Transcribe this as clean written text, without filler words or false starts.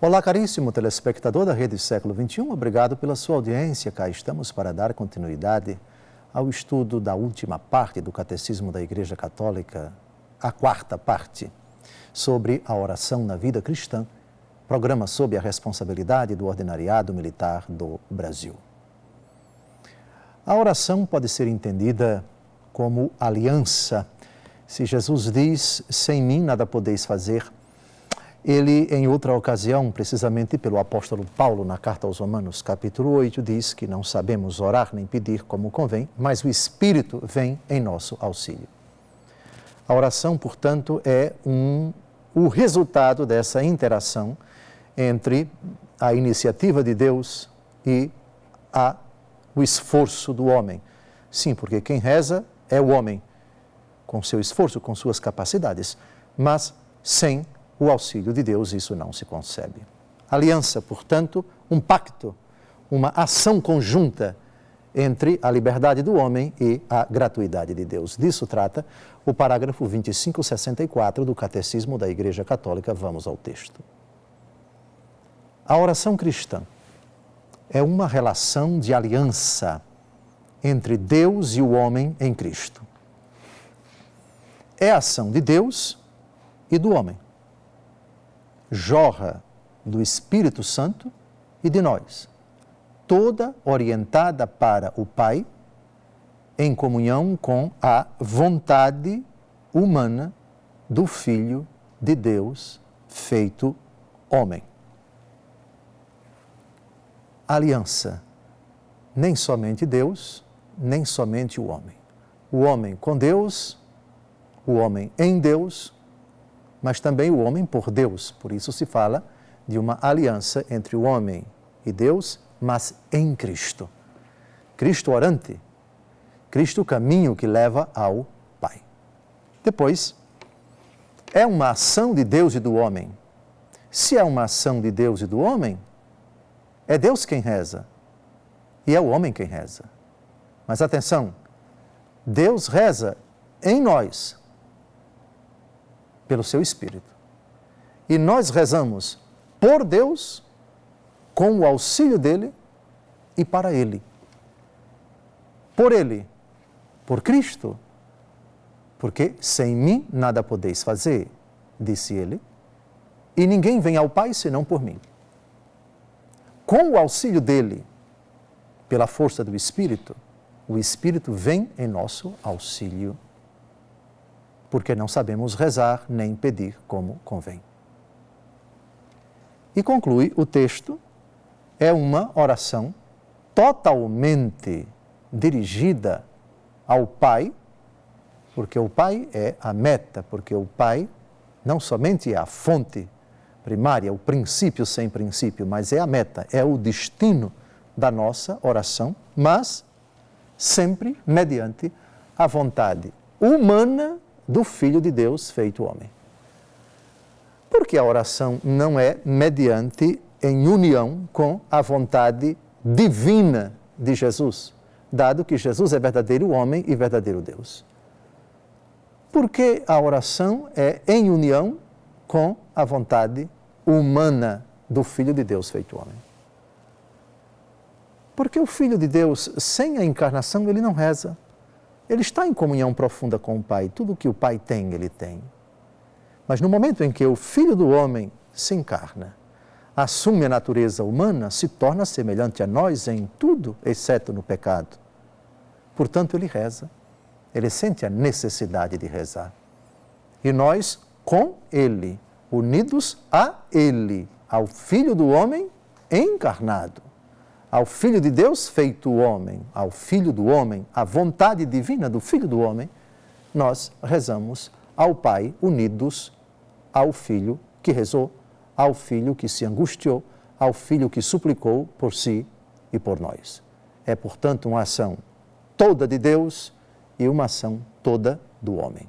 Olá, caríssimo telespectador da Rede Século XXI, obrigado pela sua audiência. Cá estamos para dar continuidade ao estudo da última parte do Catecismo da Igreja Católica, a quarta parte, sobre a oração na vida cristã, programa sob a responsabilidade do Ordinariado Militar do Brasil. A oração pode ser entendida como aliança. Se Jesus diz, sem mim nada podeis fazer, ele, em outra ocasião, precisamente pelo apóstolo Paulo, na carta aos Romanos, capítulo 8, diz que não sabemos orar nem pedir como convém, mas o Espírito vem em nosso auxílio. A oração, portanto, é o resultado dessa interação entre a iniciativa de Deus e o esforço do homem. Sim, porque quem reza é o homem, com seu esforço, com suas capacidades, mas sem o auxílio de Deus isso não se concebe. Aliança, portanto, um pacto, uma ação conjunta entre a liberdade do homem e a gratuidade de Deus. Disso trata o parágrafo 2564 do Catecismo da Igreja Católica. Vamos ao texto. A oração cristã é uma relação de aliança entre Deus e o homem em Cristo. É a ação de Deus e do homem. Jorra do Espírito Santo e de nós, toda orientada para o Pai, em comunhão com a vontade humana do Filho de Deus feito homem. Aliança, nem somente Deus, nem somente o homem. O homem com Deus, o homem em Deus, mas também o homem por Deus. Por isso se fala de uma aliança entre o homem e Deus, mas em Cristo. Cristo orante, Cristo o caminho que leva ao Pai. Depois, é uma ação de Deus e do homem. Se é uma ação de Deus e do homem, é Deus quem reza e é o homem quem reza. Mas atenção, Deus reza em nós, pelo seu Espírito. E nós rezamos por Deus, com o auxílio dele e para ele. Por ele, por Cristo, porque sem mim nada podeis fazer, disse ele, e ninguém vem ao Pai senão por mim. Com o auxílio dele, pela força do Espírito, o Espírito vem em nosso auxílio, porque não sabemos rezar nem pedir como convém. E conclui o texto, é uma oração totalmente dirigida ao Pai, porque o Pai é a meta, porque o Pai não somente é a fonte primária, o princípio sem princípio, mas é a meta, é o destino da nossa oração, mas sempre mediante a vontade humana do Filho de Deus feito homem. Porque a oração não é mediante em união com a vontade divina de Jesus, dado que Jesus é verdadeiro homem e verdadeiro Deus. Porque a oração é em união com a vontade humana do Filho de Deus feito homem. Porque o Filho de Deus, sem a encarnação, ele não reza. Ele está em comunhão profunda com o Pai. Tudo que o Pai tem, ele tem. Mas no momento em que o Filho do homem se encarna, assume a natureza humana, se torna semelhante a nós em tudo, exceto no pecado. Portanto, ele reza. Ele sente a necessidade de rezar. E nós, com ele, unidos a ele, ao Filho do homem encarnado, ao Filho de Deus feito homem, ao Filho do homem, à vontade divina do Filho do homem, nós rezamos ao Pai unidos ao Filho que rezou, ao Filho que se angustiou, ao Filho que suplicou por si e por nós. É, portanto, uma ação toda de Deus e uma ação toda do homem.